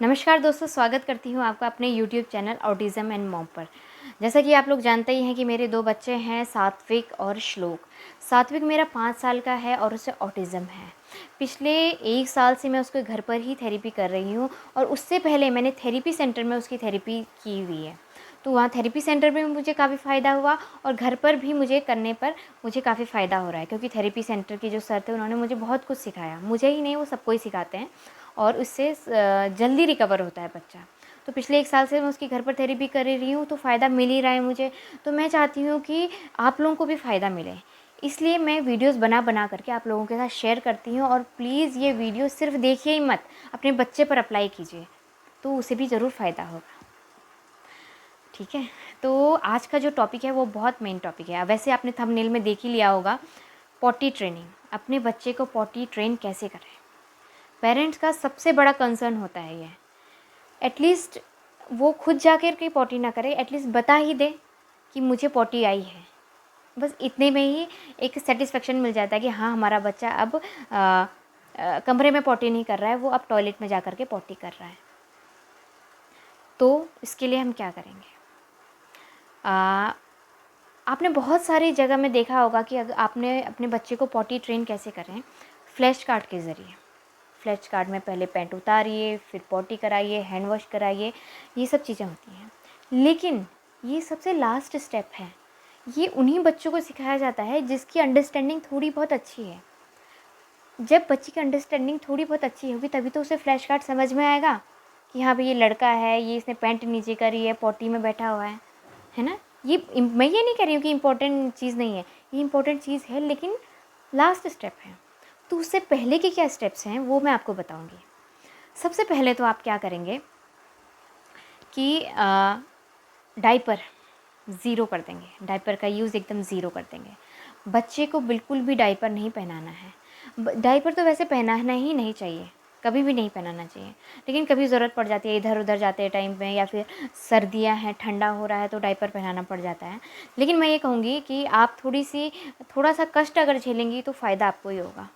नमस्कार दोस्तों, स्वागत करती हूँ आपका अपने YouTube channel autism and mom पर। जैसा कि आप लोग जानते ही हैं कि मेरे 2 बच्चे हैं, सात्विक और श्लोक। सात्विक मेरा 5 साल का है और उसे ऑटिज़म है। पिछले 1 साल से मैं उसके घर पर ही थेरेपी कर रही हूँ और उससे पहले मैंने थेरेपी सेंटर में उसकी थेरेपी की हुई है। तो वहाँ थेरेपी सेंटर में मुझे काफ़ी फ़ायदा हुआ और घर पर भी मुझे करने पर मुझे काफ़ी फ़ायदा हो रहा है, क्योंकि थेरेपी सेंटर के जो सर थे उन्होंने मुझे बहुत कुछ सिखाया। मुझे ही नहीं, वो सबको ही सिखाते हैं और उससे जल्दी रिकवर होता है बच्चा। तो पिछले 1 साल से मैं उसकी घर पर थेरेपी कर रही हूँ, तो फ़ायदा मिल ही रहा है मुझे। तो मैं चाहती हूँ कि आप लोगों को भी फ़ायदा मिले, इसलिए मैं वीडियोज़ बना कर के आप लोगों के साथ शेयर करती हूँ। और प्लीज़ ये वीडियो सिर्फ देखिए ही मत, अपने बच्चे पर अप्लाई कीजिए, तो उसे भी ज़रूर फ़ायदा होगा। ठीक है, तो आज का जो टॉपिक है वो बहुत मेन टॉपिक है। वैसे आपने थंबनेल में देख ही लिया होगा, पॉटी ट्रेनिंग। अपने बच्चे को पॉटी ट्रेन कैसे करें, पेरेंट्स का सबसे बड़ा कंसर्न होता है ये। एटलीस्ट वो खुद जाकर के पॉटी ना करे, एटलीस्ट बता ही दे कि मुझे पॉटी आई है। बस इतने में ही एक सेटिस्फेक्शन मिल जाता है कि हाँ, हमारा बच्चा अब कमरे में पॉटी नहीं कर रहा है, वो अब टॉयलेट में जा कर के पॉटी कर रहा है। तो इसके लिए हम क्या करेंगे? आपने बहुत सारी जगह में देखा होगा कि अगर आपने अपने बच्चे को पॉटी ट्रेन कैसे करें, फ्लैश कार्ड के ज़रिए। फ्लैश कार्ड में पहले पैंट उतारिए, फिर पॉटी कराइए, हैंड वॉश कराइए, ये सब चीज़ें होती हैं। लेकिन ये सबसे लास्ट स्टेप है। ये उन्हीं बच्चों को सिखाया जाता है जिसकी अंडरस्टैंडिंग थोड़ी बहुत अच्छी है। जब बच्चे की अंडरस्टैंडिंग थोड़ी बहुत अच्छी होगी तभी तो उसे फ्लैश कार्ड समझ में आएगा कि हाँ भाई, ये लड़का है, ये इसने पैंट नीचे करी है, पॉटी में बैठा हुआ है ना। मैं ये नहीं कह रही हूँ कि इम्पोर्टेंट चीज़ नहीं है, ये इम्पोर्टेंट चीज़ है, लेकिन लास्ट स्टेप है। तो उससे पहले के क्या स्टेप्स हैं वो मैं आपको बताऊंगी। सबसे पहले तो आप क्या करेंगे कि डायपर ज़ीरो कर देंगे। डायपर का यूज़ एकदम ज़ीरो कर देंगे। बच्चे को बिल्कुल भी डायपर नहीं पहनाना है। डायपर तो वैसे पहनाना ही नहीं चाहिए, कभी भी नहीं पहनाना चाहिए। लेकिन कभी ज़रूरत पड़ जाती है, इधर उधर जाते टाइम में, या फिर सर्दियाँ हैं, ठंडा हो रहा है, तो डायपर पहनाना पड़ जाता है। लेकिन मैं ये कहूँगी कि आप थोड़ा सा कष्ट अगर झेलेंगी तो फ़ायदा आपको ही होगा।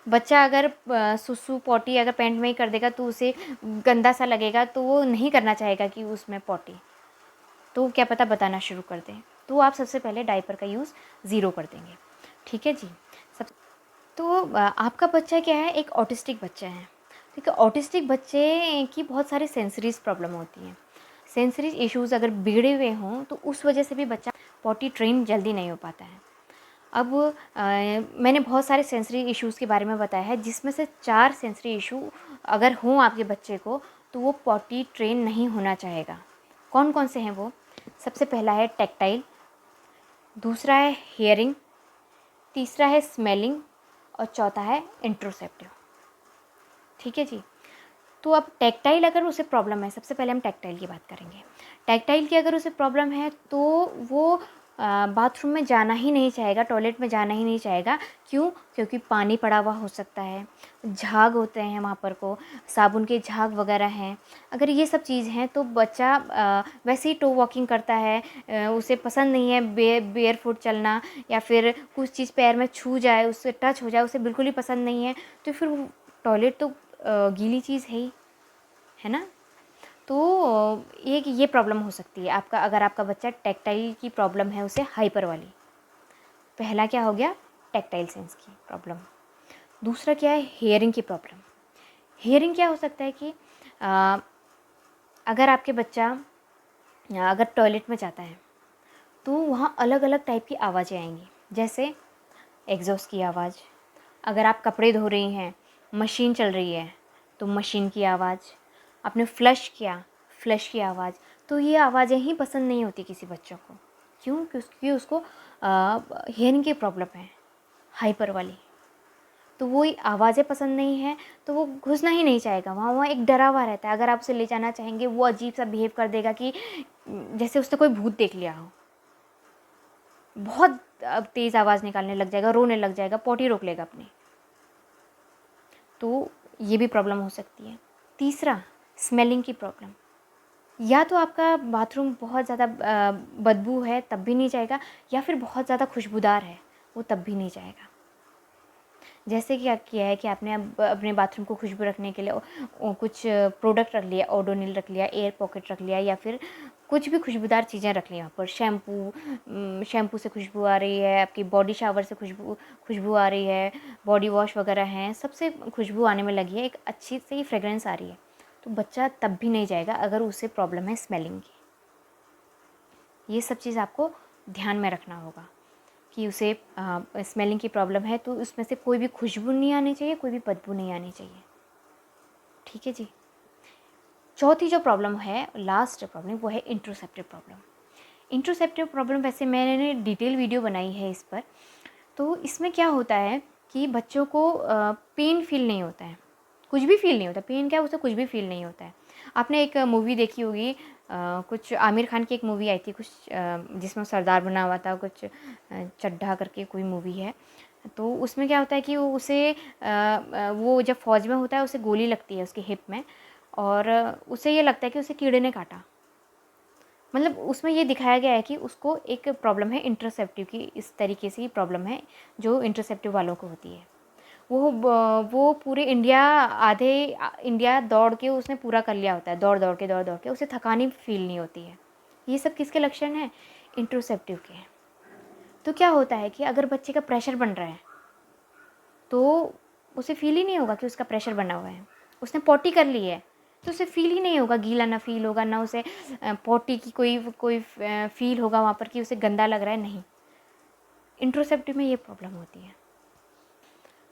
बच्चा अगर सुसु पॉटी अगर पैंट में ही कर देगा तो उसे गंदा सा लगेगा, तो वो नहीं करना चाहेगा कि उसमें पॉटी, तो क्या पता बताना शुरू कर दें। तो आप सबसे पहले डायपर का यूज़ ज़ीरो कर देंगे। ठीक है जी। सब तो आपका बच्चा क्या है, एक ऑटिस्टिक बच्चा है। ठीक है, ऑटिस्टिक बच्चे की बहुत सारी सेंसरीज प्रॉब्लम होती हैं। सेंसरी इश्यूज़ अगर बिगड़े हुए हों तो उस वजह से भी बच्चा पॉटी ट्रेन जल्दी नहीं हो पाता है। अब मैंने बहुत सारे सेंसरी इश्यूज़ के बारे में बताया है, जिसमें से 4 सेंसरी इशू अगर हों आपके बच्चे को तो वो पॉटी ट्रेन नहीं होना चाहेगा। कौन कौन से हैं वो? सबसे पहला है टैक्टाइल, दूसरा है हियरिंग, तीसरा है स्मेलिंग और चौथा है इंट्रोसेप्टिव। ठीक है जी। तो अब टैक्टाइल अगर उसे प्रॉब्लम है, सबसे पहले हम टैक्टाइल की बात करेंगे। टैक्टाइल की अगर उसे प्रॉब्लम है तो वो बाथरूम में जाना ही नहीं चाहेगा, टॉयलेट में जाना ही नहीं चाहेगा। क्यों? क्योंकि पानी पड़ा हुआ हो सकता है, झाग होते हैं वहाँ पर को, साबुन के झाग वगैरह हैं। अगर ये सब चीज़ हैं तो बच्चा वैसे ही टो वॉकिंग करता है, उसे पसंद नहीं है बेयर फुट चलना, या फिर कुछ चीज़ पैर में छू जाए, उससे टच हो जाए, उसे बिल्कुल ही पसंद नहीं है। तो फिर टॉयलेट तो गीली चीज़ है ही, है ना। तो एक ये प्रॉब्लम हो सकती है आपका, अगर आपका बच्चा टैक्टाइल की प्रॉब्लम है उसे हाइपर वाली। पहला क्या हो गया? टैक्टाइल सेंस की प्रॉब्लम। दूसरा क्या है? हेयरिंग की प्रॉब्लम। हेयरिंग क्या हो सकता है कि आ, अगर आपके बच्चा अगर टॉयलेट में जाता है तो वहाँ अलग अलग टाइप की आवाज़ें आएंगी, जैसे एग्जॉस्ट की आवाज़। अगर आप कपड़े धो रही हैं, मशीन चल रही है तो मशीन की आवाज़। आपने फ्लश किया, फ्लश की आवाज़। तो ये आवाज़ें ही पसंद नहीं होती किसी बच्चों को। क्यों? क्योंकि उसको हियरिंग की प्रॉब्लम है, हाइपर वाली। तो वो आवाज़ें पसंद नहीं है तो वो घुसना ही नहीं चाहेगा वहाँ। वहाँ एक डरा हुआ रहता है। अगर आप उसे ले जाना चाहेंगे वो अजीब सा बिहेव कर देगा कि जैसे उसने कोई भूत देख लिया हो। बहुत तेज़ आवाज़ निकालने लग जाएगा, रोने लग जाएगा, पॉटी रोक लेगा अपनी। तो ये भी प्रॉब्लम हो सकती है। तीसरा, स्मेलिंग की प्रॉब्लम। या तो आपका बाथरूम बहुत ज़्यादा बदबू है तब भी नहीं जाएगा, या फिर बहुत ज़्यादा खुशबूदार है वो तब भी नहीं जाएगा। जैसे कि क्या किया है कि आपने अब अपने बाथरूम को खुशबू रखने के लिए कुछ प्रोडक्ट रख लिया, ओडोनिल रख लिया, एयर पॉकेट रख लिया, या फिर कुछ भी खुशबूदार चीज़ें रख ली वहाँ पर। शैम्पू से खुशबू आ रही है, आपकी बॉडी शावर से खुशबू आ रही है, बॉडी वॉश वगैरह हैं, सबसे खुशबू आने में लगी है, एक अच्छी सी फ्रेगरेंस आ रही है, तो बच्चा तब भी नहीं जाएगा अगर उसे प्रॉब्लम है स्मेलिंग की। ये सब चीज़ आपको ध्यान में रखना होगा कि उसे स्मेलिंग की प्रॉब्लम है, तो उसमें से कोई भी खुशबू नहीं आनी चाहिए, कोई भी बदबू नहीं आनी चाहिए। ठीक है जी। चौथी जो प्रॉब्लम है, लास्ट प्रॉब्लम, वो है इंट्रोसेप्टिव प्रॉब्लम। इंट्रोसेप्टिव प्रॉब्लम वैसे मैंने डिटेल वीडियो बनाई है इस पर। तो इसमें क्या होता है कि बच्चों को पेन फील नहीं होता है, कुछ भी फील नहीं होता। पेन क्या है, उसे कुछ भी फील नहीं होता है। आपने एक मूवी देखी होगी, कुछ आमिर खान की एक मूवी आई थी कुछ, जिसमें सरदार बना हुआ था, कुछ चड्ढा करके कोई मूवी है। तो उसमें क्या होता है कि वो जब फ़ौज में होता है, उसे गोली लगती है उसके हिप में, और उसे ये लगता है कि उसे कीड़े ने काटा। मतलब उसमें ये दिखाया गया है कि उसको एक प्रॉब्लम है इंटरसेप्टिव की, इस तरीके से प्रॉब्लम है जो इंटरसेप्टिव वालों को होती है। वो पूरे आधे इंडिया दौड़ के उसने पूरा कर लिया होता है, दौड़ के उसे थकान ही फील नहीं होती है। ये सब किसके लक्षण हैं? इंटरसेप्टिव के। तो क्या होता है कि अगर बच्चे का प्रेशर बन रहा है तो उसे फील ही नहीं होगा कि उसका प्रेशर बना हुआ है। उसने पॉटी कर ली है तो उसे फील ही नहीं होगा, गीला ना फील होगा, ना उसे पॉटी की कोई फील होगा वहाँ पर कि उसे गंदा लग रहा है, नहीं। इंट्रोसेप्टिव में ये प्रॉब्लम होती है।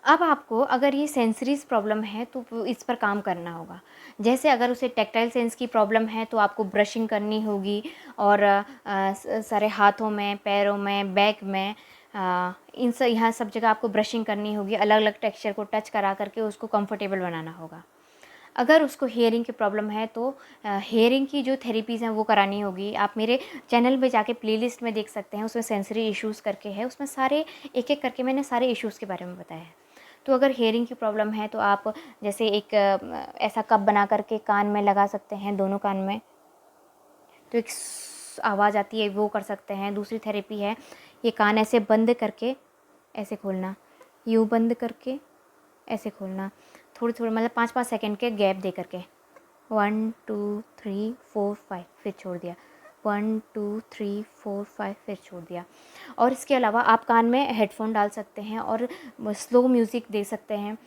अब आपको अगर ये सेंसरीज प्रॉब्लम है तो इस पर काम करना होगा। जैसे अगर उसे टैक्टाइल सेंस की प्रॉब्लम है तो आपको ब्रशिंग करनी होगी, और सारे हाथों में, पैरों में, बैक में, यहाँ सब जगह आपको ब्रशिंग करनी होगी, अलग अलग टेक्सचर को टच करा करके उसको कंफर्टेबल बनाना होगा। अगर उसको हेयरिंग की प्रॉब्लम है तो हेयरिंग की जो थेरेपीज़ हैं वो करानी होगी। आप मेरे चैनल पे जाके प्लेलिस्ट में देख सकते हैं, उसमें सेंसरी इश्यूज़ करके है, उसमें सारे एक एक करके मैंने सारे इश्यूज़ के बारे में बताया है। तो अगर हेयरिंग की प्रॉब्लम है तो आप जैसे एक ऐसा कप बना करके कान में लगा सकते हैं, दोनों कान में, तो एक आवाज़ आती है, वो कर सकते हैं। दूसरी थेरेपी है, ये कान ऐसे बंद करके ऐसे खोलना, यूँ बंद करके ऐसे खोलना, थोड़ी मतलब 5-5 सेकंड के गैप दे करके, 1 2 3 4 5, फिर छोड़ दिया, 1 2 3 4 5, फिर छोड़ दिया। और इसके अलावा आप कान में हेडफोन डाल सकते हैं और स्लो म्यूज़िक दे सकते हैं,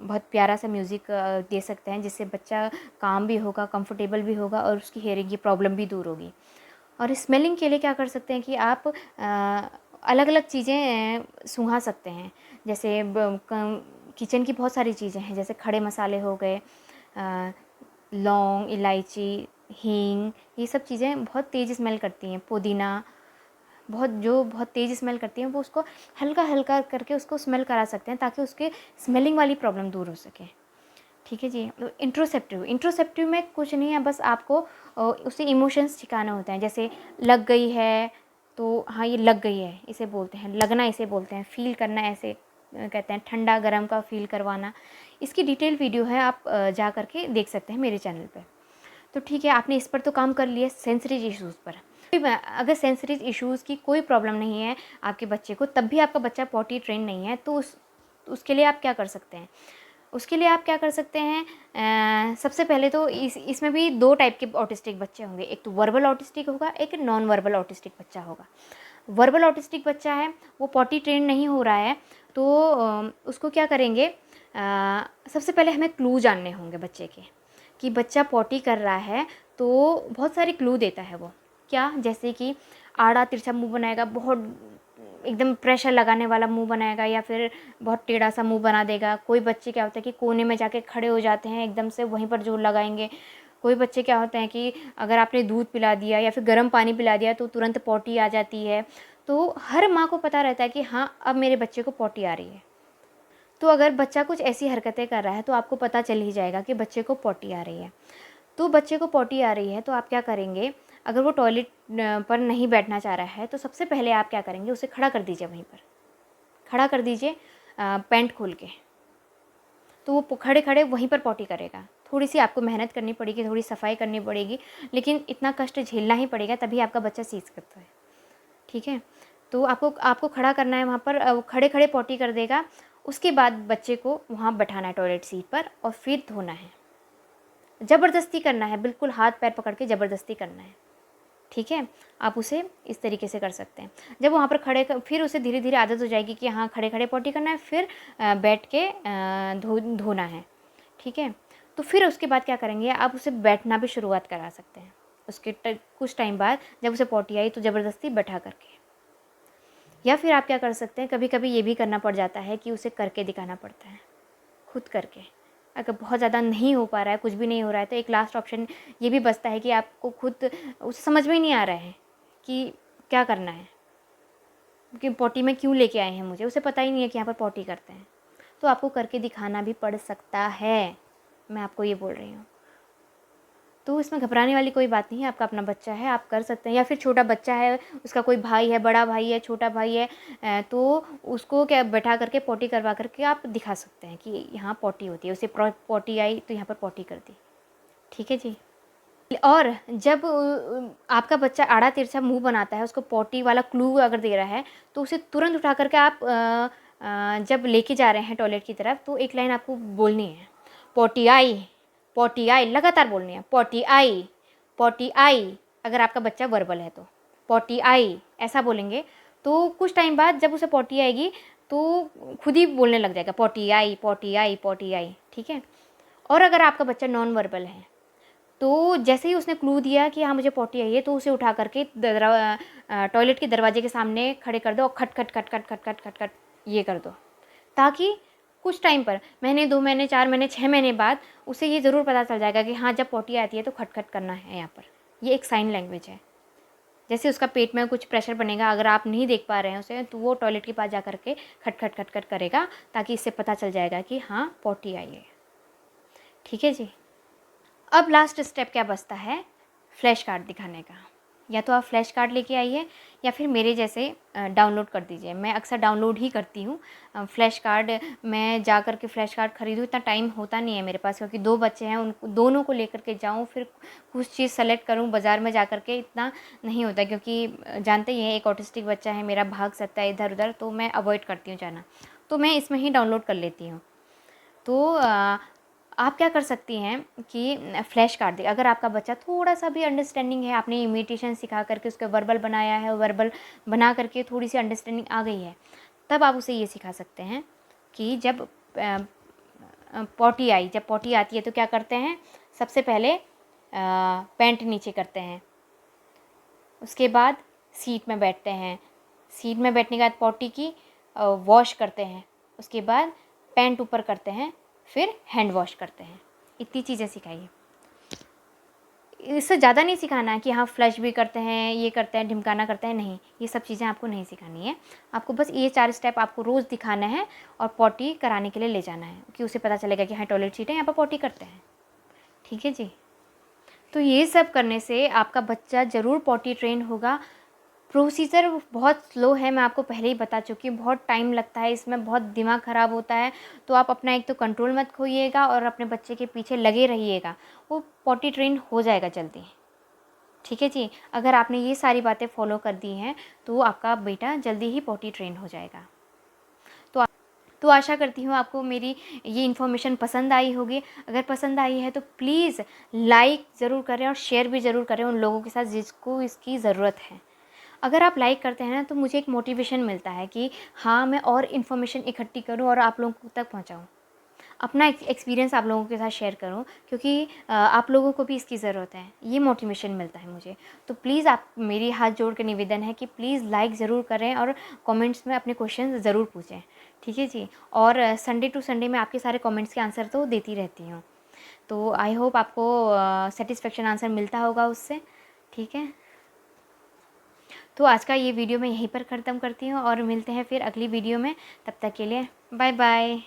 बहुत प्यारा सा म्यूज़िक दे सकते हैं, जिससे बच्चा काम भी होगा, कंफर्टेबल भी होगा, और उसकी हेयरिंग की प्रॉब्लम भी दूर होगी। और स्मेलिंग के लिए क्या कर सकते हैं कि आप अलग अलग चीज़ें सूंघा सकते हैं। जैसे किचन की बहुत सारी चीज़ें हैं, जैसे खड़े मसाले हो गए, लौंग, इलायची, हींग, ये सब चीज़ें बहुत तेज़ स्मेल करती हैं। पुदीना बहुत तेज़ स्मेल करती हैं, वो उसको हल्का हल्का करके उसको स्मेल करा सकते हैं, ताकि उसके स्मेलिंग वाली प्रॉब्लम दूर हो सके। ठीक है जी। तो इंट्रोसेप्टिव में कुछ नहीं है, बस आपको उसे इमोशंस सिखाना होता है। जैसे लग गई है तो हाँ, ये लग गई है, इसे बोलते हैं लगना, इसे बोलते हैं फील करना, ऐसे कहते हैं ठंडा गर्म का फील करवाना। इसकी डिटेल वीडियो है, आप जा करके देख सकते हैं मेरे चैनल पे। तो ठीक है, आपने इस पर तो काम कर लिया, सेंसरीज इश्यूज़ पर। अगर सेंसरीज इश्यूज़ की कोई प्रॉब्लम नहीं है आपके बच्चे को, तब भी आपका बच्चा पॉटी ट्रेन नहीं है, तो उसके लिए आप क्या कर सकते हैं? उसके लिए आप क्या कर सकते हैं? सबसे पहले तो इसमें भी 2 टाइप के ऑटिस्टिक बच्चे होंगे, एक तो वर्बल ऑटिस्टिक होगा, एक नॉन वर्बल ऑटिस्टिक बच्चा होगा। वर्बल ऑटिस्टिक बच्चा है, वो पॉटी ट्रेन नहीं हो रहा है, तो उसको क्या करेंगे, सबसे पहले हमें क्लू जानने होंगे बच्चे के, कि बच्चा पॉटी कर रहा है, तो बहुत सारे क्लू देता है वो। क्या? जैसे कि आड़ा तिरछा मुँह बनाएगा, बहुत एकदम प्रेशर लगाने वाला मुंह बनाएगा, या फिर बहुत टेढ़ा सा मुंह बना देगा। कोई बच्चे क्या होता है कि कोने में जाके खड़े हो जाते हैं, एकदम से वहीं पर जोर लगाएंगे। कोई बच्चे क्या होते हैं कि अगर आपने दूध पिला दिया या फिर गर्म पानी पिला दिया तो तुरंत पॉटी आ जाती है। तो हर माँ को पता रहता है कि हाँ, अब मेरे बच्चे को पॉटी आ रही है। तो अगर बच्चा कुछ ऐसी हरकतें कर रहा है तो आपको पता चल ही जाएगा कि बच्चे को पॉटी आ रही है। तो बच्चे को पॉटी आ रही है तो आप क्या करेंगे, अगर वो टॉयलेट पर नहीं बैठना चाह रहा है तो सबसे पहले आप क्या करेंगे, उसे खड़ा कर दीजिए, वहीं पर खड़ा कर दीजिए, पैंट खोल के। तो वो खड़े खड़े वहीं पर पॉटी करेगा। थोड़ी सी आपको मेहनत करनी पड़ेगी, थोड़ी सफाई करनी पड़ेगी, लेकिन इतना कष्ट झेलना ही पड़ेगा, तभी आपका बच्चा सीख करता है। ठीक है, तो आपको खड़ा करना है वहाँ पर, खड़े खड़े पॉटी कर देगा, उसके बाद बच्चे को वहाँ बैठाना है टॉयलेट सीट पर और फिर धोना है। ज़बरदस्ती करना है, बिल्कुल हाथ पैर पकड़ के ज़बरदस्ती करना है, ठीक है। आप उसे इस तरीके से कर सकते हैं। जब वहाँ पर फिर उसे धीरे धीरे आदत हो जाएगी कि हाँ खड़े खड़े पॉटी करना है, फिर बैठ के धोना है, ठीक है। तो फिर उसके बाद क्या करेंगे, आप उसे बैठना भी शुरुआत करा सकते हैं। उसके कुछ टाइम बाद जब उसे पॉटी आई तो ज़बरदस्ती बैठा करके, या फिर आप क्या कर सकते हैं, कभी कभी ये भी करना पड़ जाता है कि उसे करके दिखाना पड़ता है, खुद करके। अगर बहुत ज़्यादा नहीं हो पा रहा है, कुछ भी नहीं हो रहा है, तो एक लास्ट ऑप्शन ये भी बचता है कि आपको खुद, उसे समझ में ही नहीं आ रहा है कि क्या करना है, कि पॉटी में क्यों लेके आए हैं मुझे, उसे पता ही नहीं है कि यहाँ पर पॉटी करते हैं, तो आपको करके दिखाना भी पड़ सकता है। मैं आपको ये बोल रही हूँ, तो इसमें घबराने वाली कोई बात नहीं है। आपका अपना बच्चा है, आप कर सकते हैं। या फिर छोटा बच्चा है, उसका कोई भाई है, बड़ा भाई है, छोटा भाई है, तो उसको क्या बैठा करके पॉटी करवा करके आप दिखा सकते हैं कि यहाँ पॉटी होती है। उसे पॉटी आई तो यहाँ पर पॉटी कर दी, ठीक है जी। और जब आपका बच्चा आड़ा तिरछा मुंह बनाता है, उसको पॉटी वाला क्लू अगर दे रहा है, तो उसे तुरंत उठा करके आप जब लेके जा रहे हैं टॉयलेट की तरफ, तो एक लाइन आपको बोलनी है, पॉटी आई, पॉटी आई, लगातार बोलनी है, पॉटी आई, पॉटी आई। अगर आपका बच्चा वर्बल है तो पॉटी आई ऐसा बोलेंगे, तो कुछ टाइम बाद जब उसे पॉटी आएगी तो खुद ही बोलने लग जाएगा, पॉटी आई, पॉटी आई, पॉटी आई, ठीक है। और अगर आपका बच्चा नॉन वर्बल है, तो जैसे ही उसने क्लू दिया कि हाँ मुझे पॉटी आई है, तो उसे उठा करके टॉयलेट के दरवाजे के सामने खड़े कर दो और खट खट खट खट खट खट खट खट ये कर दो, ताकि कुछ टाइम पर, महीने, 2 महीने, 4 महीने, 6 महीने बाद उसे ये ज़रूर पता चल जाएगा कि हाँ जब पॉटी आती है तो खट खट करना है यहाँ पर। ये एक साइन लैंग्वेज है। जैसे उसका पेट में कुछ प्रेशर बनेगा, अगर आप नहीं देख पा रहे हैं उसे, तो वो टॉयलेट के पास जा करके खट खट खट खट करेगा, ताकि इससे पता चल जाएगा कि हाँ पॉटी आई है, ठीक है जी। अब लास्ट स्टेप क्या बचता है, फ्लैश कार्ड दिखाने का। या तो आप फ्लैश कार्ड लेके आइए, या फिर मेरे जैसे डाउनलोड कर दीजिए। मैं अक्सर डाउनलोड ही करती हूँ फ्लैश कार्ड। मैं जा कर के फ्लैश कार्ड ख़रीदूँ, इतना टाइम होता नहीं है मेरे पास, क्योंकि 2 बच्चे हैं, उन दोनों को लेकर के जाऊँ, फिर कुछ चीज़ सेलेक्ट करूँ बाज़ार में जा कर के, इतना नहीं होता। क्योंकि जानते ही हैं एक ऑटिस्टिक बच्चा है मेरा, भाग सकता है इधर उधर, तो मैं अवॉइड करती हूँ जाना, तो मैं इसमें ही डाउनलोड कर लेती हूँ। तो आप क्या कर सकती हैं कि फ्लैश कार्ड दे, अगर आपका बच्चा थोड़ा सा भी अंडरस्टैंडिंग है, आपने इमिटेशन सिखा करके उसको वर्बल बनाया है, वर्बल बना करके थोड़ी सी अंडरस्टैंडिंग आ गई है, तब आप उसे ये सिखा सकते हैं कि जब पॉटी आई, जब पॉटी आती है तो क्या करते हैं, सबसे पहले पैंट नीचे करते हैं, उसके बाद सीट में बैठते हैं, सीट में बैठने के बाद पॉटी की वॉश करते हैं, उसके बाद पैंट ऊपर करते हैं, फिर हैंड वॉश करते हैं। इतनी चीज़ें सिखाइए, इससे ज़्यादा नहीं सिखाना है कि हाँ फ्लश भी करते हैं, ये करते हैं, ढिमकाना करते हैं, नहीं, ये सब चीज़ें आपको नहीं सिखानी है। आपको बस ये 4 स्टेप आपको रोज़ दिखाना है और पॉटी कराने के लिए ले जाना है, कि उसे पता चलेगा कि हाँ टॉयलेट सीट है, यहाँ पर पॉटी करते हैं, ठीक है जी। तो ये सब करने से आपका बच्चा ज़रूर पॉटी ट्रेन होगा। प्रोसीजर बहुत स्लो है, मैं आपको पहले ही बता चुकी हूँ, बहुत टाइम लगता है इसमें, बहुत दिमाग ख़राब होता है। तो आप अपना एक तो कंट्रोल मत खोइएगा और अपने बच्चे के पीछे लगे रहिएगा, वो पॉटी ट्रेन हो जाएगा जल्दी, ठीक है जी। अगर आपने ये सारी बातें फॉलो कर दी हैं तो आपका बेटा जल्दी ही पॉटी ट्रेन हो जाएगा। तो आशा करती हूँ आपको मेरी ये इन्फॉर्मेशन पसंद आई होगी। अगर पसंद आई है तो प्लीज़ लाइक ज़रूर करें और शेयर भी ज़रूर करें उन लोगों के साथ जिसको इसकी ज़रूरत है। अगर आप लाइक करते हैं ना, तो मुझे एक मोटिवेशन मिलता है कि हाँ मैं और इन्फॉर्मेशन इकट्ठी करूँ और आप लोगों तक पहुँचाऊँ, अपना एक्सपीरियंस आप लोगों के साथ शेयर करूँ, क्योंकि आप लोगों को भी इसकी ज़रूरत है, ये मोटिवेशन मिलता है मुझे। तो प्लीज़ आप, मेरी हाथ जोड़ के निवेदन है कि प्लीज़ लाइक ज़रूर करें और कमेंट्स में अपने क्वेश्चन ज़रूर पूछें, ठीक है जी। और संडे टू संडे मैं आपके सारे कमेंट्स के आंसर तो देती रहती हूँ, तो आई होप आपको सेटिस्फेक्शन आंसर मिलता होगा उससे, ठीक है। तो आज का ये वीडियो मैं यहीं पर ख़त्म करती हूँ और मिलते हैं फिर अगली वीडियो में। तब तक के लिए बाय बाय।